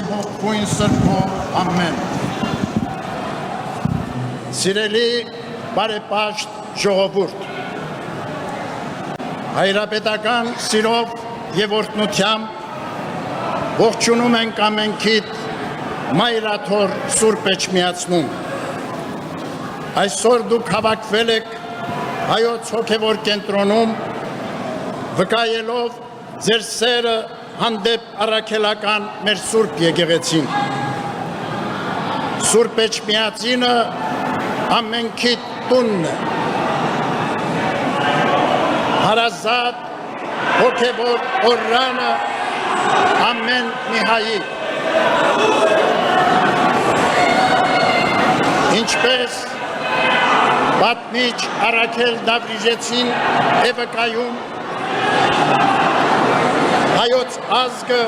ողջույն սրբով, ամեն։ Սիրելի բարեպաշտ ժողովուրդ, հայրապետական սիրով և օրհնությամբ ողջունում ենք ամենքիդ Մայրաթոր Սուրբ Էջմիածնում։ Այսօր դուք հավաքվել եք Հայոց հոգևոր կենտրոնում, վկայելով ձեր սերը հանդեպ առաքելական մեր Սուրբ եկեղեցին։ Սուրբ Էջմիածինը ամենքիդ տունն է։ Հարազատ հոգևոր օրրանը ամեն մի հայի։ Ինչպես պատմիչ Առաքել Դավրիժեցին է վկայում, հայոց ազգը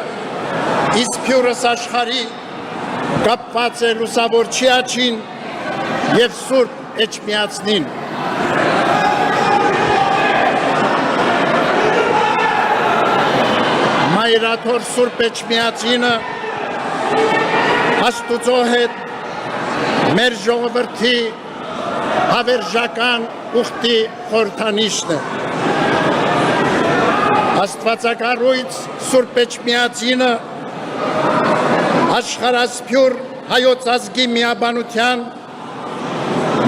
իսփյուրս աշխարհի կապված է լուսավորչի աջին և Սուրբ Էջմիածնին։ Մայրաթոր Սուրբ Էջմիածինը Աստուծո հետ մեր ժողովրդի հավերժական ուխտի խորհրդանիշն է։ Աստվածակառույց Սուրբ Էջմիածինը աշխարհասփյուր հայոց ազգի միաբանության,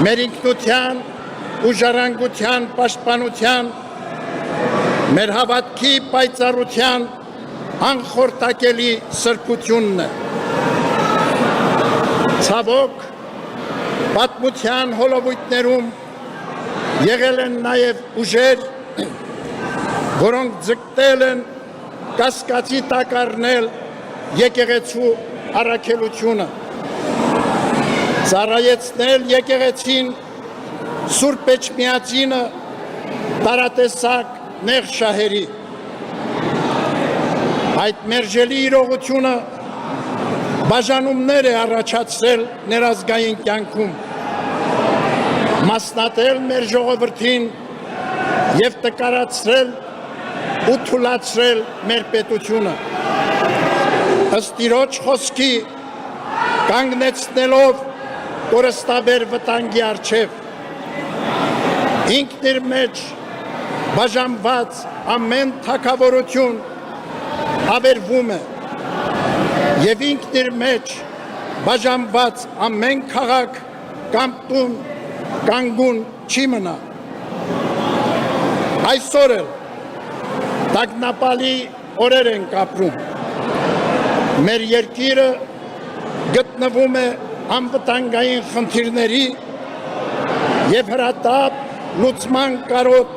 մեր ինքնության ու ժառանգության պաշտպանության, մեր հավատքի պայծառության անխորտակելի սրբությունն է։ Ցավոք, պատմության հոլովույթներում եղել են նաև ուժեր, որոնք ձգտել են կասկածի տակ առնել եկեղեցու առաքելությունը, ծառայեցնել եկեղեցին Սուրբ Էջմիածինը տարատեսակ նեղ շահերի։ Այդ մերժելի իրողությունը բաժանումներ է առաջացրել ներազգային կյանքում, մասնատել մեր ժողովրդին և տկարացրել ու թուլացրել մեր պետությունը։ Ըստ Տիրոջ խոսքի կանգնեցնելով կորստաբեր վտանգի առջև, ինքն իր մեջ բաժանված ամեն թագավորություն ավերվում է և ինքն իր մեջ բաժանված ամեն քաղաք կամ տուն կանգուն չի մնա։ Այսօր էլ տագնապալի օրեր ենք ապրում։ Մեր երկիրը գտնվում է անվտանգային խնդիրների և հրատապ լուծման կարոտ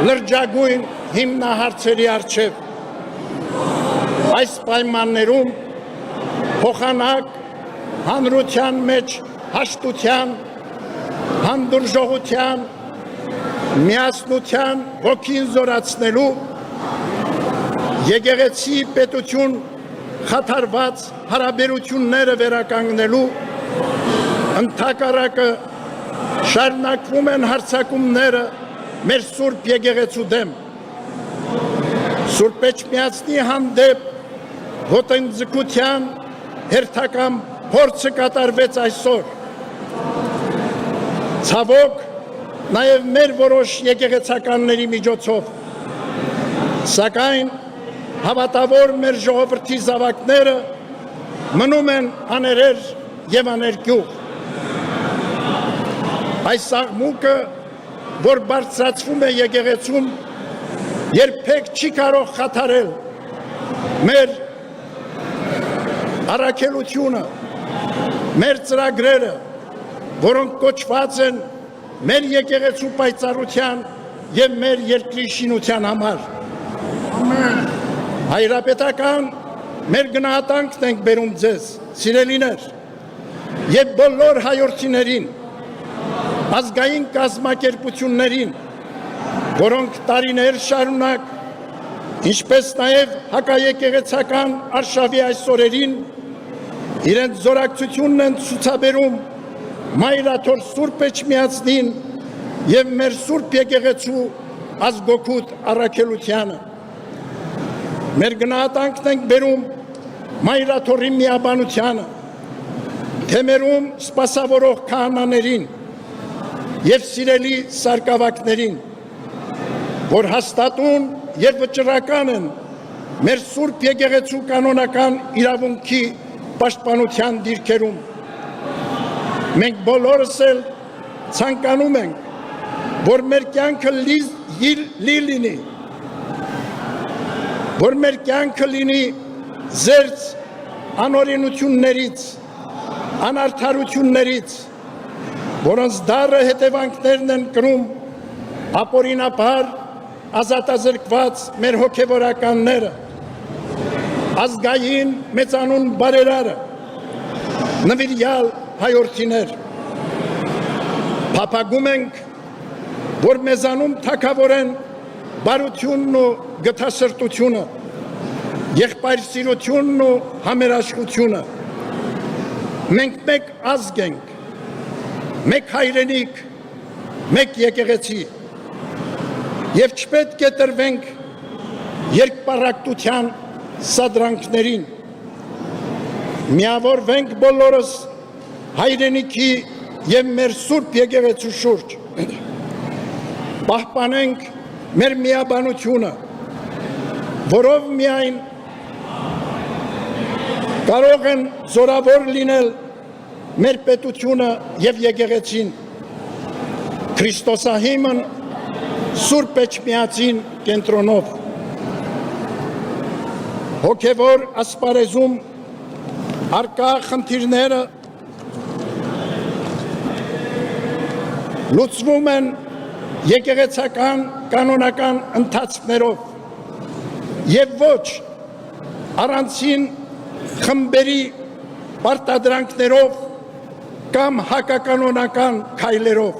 լրջագույն հիմնահարցերի առջև։ Այս պայմաններում փոխանակ հանրության մեջ հաշտության, հանդուրժողության, միասնության ոգին զորացնելու, եկեղեցի պետություն խաթարված հարաբերությունները վերականգնելու, ընդհակառակը շարունակվում են հարձակումները մեր Սուրբ եկեղեցու դեմ։ Սուրբ Էջմիածնի հանդեպ ոտնձգության հերթական փորձը կատարվեց այսօր։ Ցավոք, նաև մեր որոշ եկեղեցականների միջոցով, սակայն հավատավոր մեր ժողովրդի զավակները մնում են աներեր և աներկյուղ։ Այս աղմուկը, որ բարձրացվում է եկեղեցում, երբեք չի կարող խաթարել մեր առաքելությունը, մեր ծրագրերը, որոնք կոչված են մեր եկեղեցու պայծառության և մեր երկրի շինության համար։ Հայրապետական մեր գնահատանքն ենք բերում ձեզ, սիրելիներ, և բոլոր հայորդիներին, ազգային կազմակերպություններին, որոնք տարիներ շարունակ, ինչպես նաև հակաեկեղեցական արշավի այս օրերին, իրենց զորակցությունն են ցուցաբերում Մայրաթոր Սուրբ Էջմիածնին և մեր Սուրբ եկեղեցու ազգօգուտ առաքելությանը։ Մեր գնահատանքն ենք բերում մայրաթորի միաբանությանը, թեմերում սպասավորող քահանաներին և սիրելի սարկավակներին, որ հաստատուն և վճռական են մեր Սուրբ Եկեղեցու կանոնական իրավունքի պաշտպանության դիրքերում։ Մենք բոլորս էլ ցանկանում ենք, որ մեր կյանքը լինի, որ մեր կյանքը լինի զերծ անօրենություններից, անարդարություններից, որոնց դառը հետևանքներն են կրում ապօրինաբար ազատազրկված մեր հոգևորականները, ազգային մեծանուն բարերարը, նվիրյալ հայորդիներ։ Փափագում ենք, որ մեզանում թագավորեն բարությունն ու գթասրտությունը, եղբայրսիրությունն ու համերաշխությունը։ Մենք մեկ ազգ ենք, մեկ հայրենիք, մեկ եկեղեցի, և չպետք է տրվենք երկպառակտության սադրանքներին։ Միավորվենք բոլորս հայրենիքի և մեր Սուրբ Եկեղեցու շուրջ, պահպանենք մեր միաբանությունը, որով միայն կարող են զորավոր լինել մեր պետությունը և եկեղեցին, Քրիստոսահիմն Սուրբ Էջմիածին կենտրոնով։ Հոգևոր ասպարեզում առկա խնդիրները լուծվում են եկեղեցական կանոնական ընթացքներով և ոչ առանցին խմբերի պարտադրանքներով կամ հակականոնական քայլերով։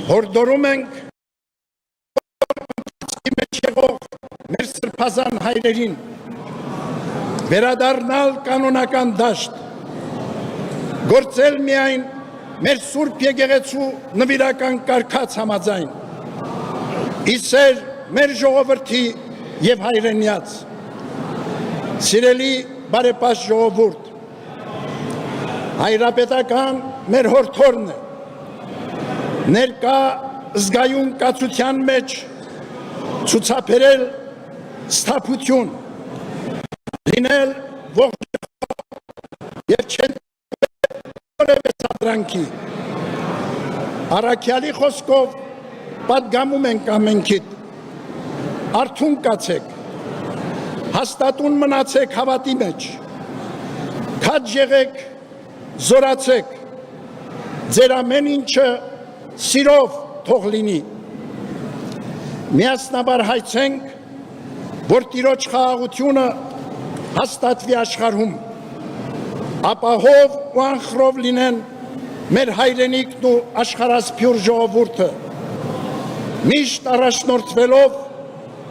Հորդորում ենք մեջ եղող մեր սրբազան հայրերին վերադառնալ կանոնական դաշտ, գործել միայն մեր Սուրբ Եկեղեցու նվիրական կարգած համաձայն, իսեր մեր ժողովրդի և հայրենյաց։ Սիրելի բարեպաշտ ժողովուրդ, հայրապետական մեր հորդորն է ներկա զգայուն կացության մեջ ցուցաբերել սթափություն, լինել ողջ և չեն որևէ սադրանքի։ Առաքյալի խոսքով պատգամում ենք ամենքիդ, արթուն կացեք, հաստատուն մնացեք հավատի մեջ, քաջ եղեք, զորացեք, ձեր ամեն ինչը սիրով թող լինի։ Միասնաբար հայցենք, որ Տիրոջ խաղաղությունը հաստատվի աշխարհում, ապահով ու անխռով լինեն մեր հայրենիքն ու աշխարհասփյուր ժողովուրդը, միշտ առաջնորդվելով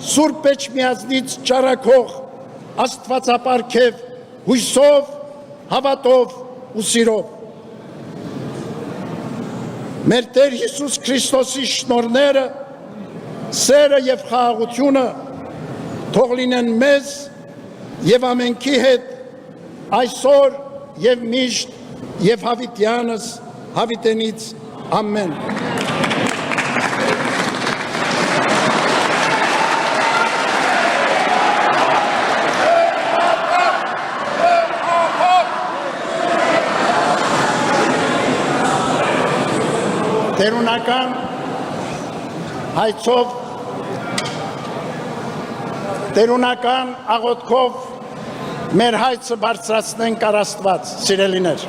Սուրբ Էջմիածնից ճառագող աստվածապարգև հույսով, հավատով ու սիրով։ Մեր Տեր Հիսուս Քրիստոսի շնորհները, սերը և խաղաղությունը թող լինեն մեզ և ամենքի հետ այսօր և միշտ և հավիտյանս հավիտենից ամեն։ Տերունական հայցով, տերունական աղոթքով մեր հայցը բարձրացնենք առ Աստված, սիրելիներ։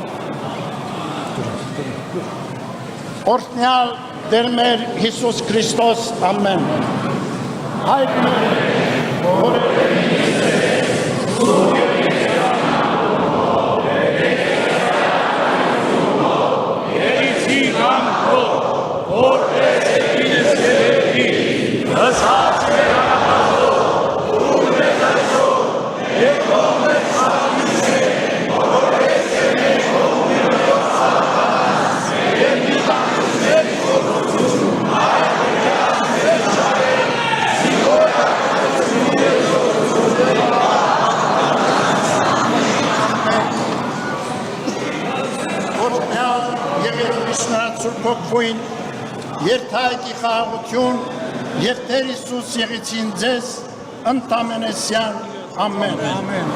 Օրհնյալ Տեր մեր Հիսուս Քրիստոս, ամեն։ Հայր մեր, որ Աստված Սուրբ Հոգին, երթայքի խաղաղություն եւ Տեր Հիսուս եղեցին ձեզ ընդամենեսյան ամեն։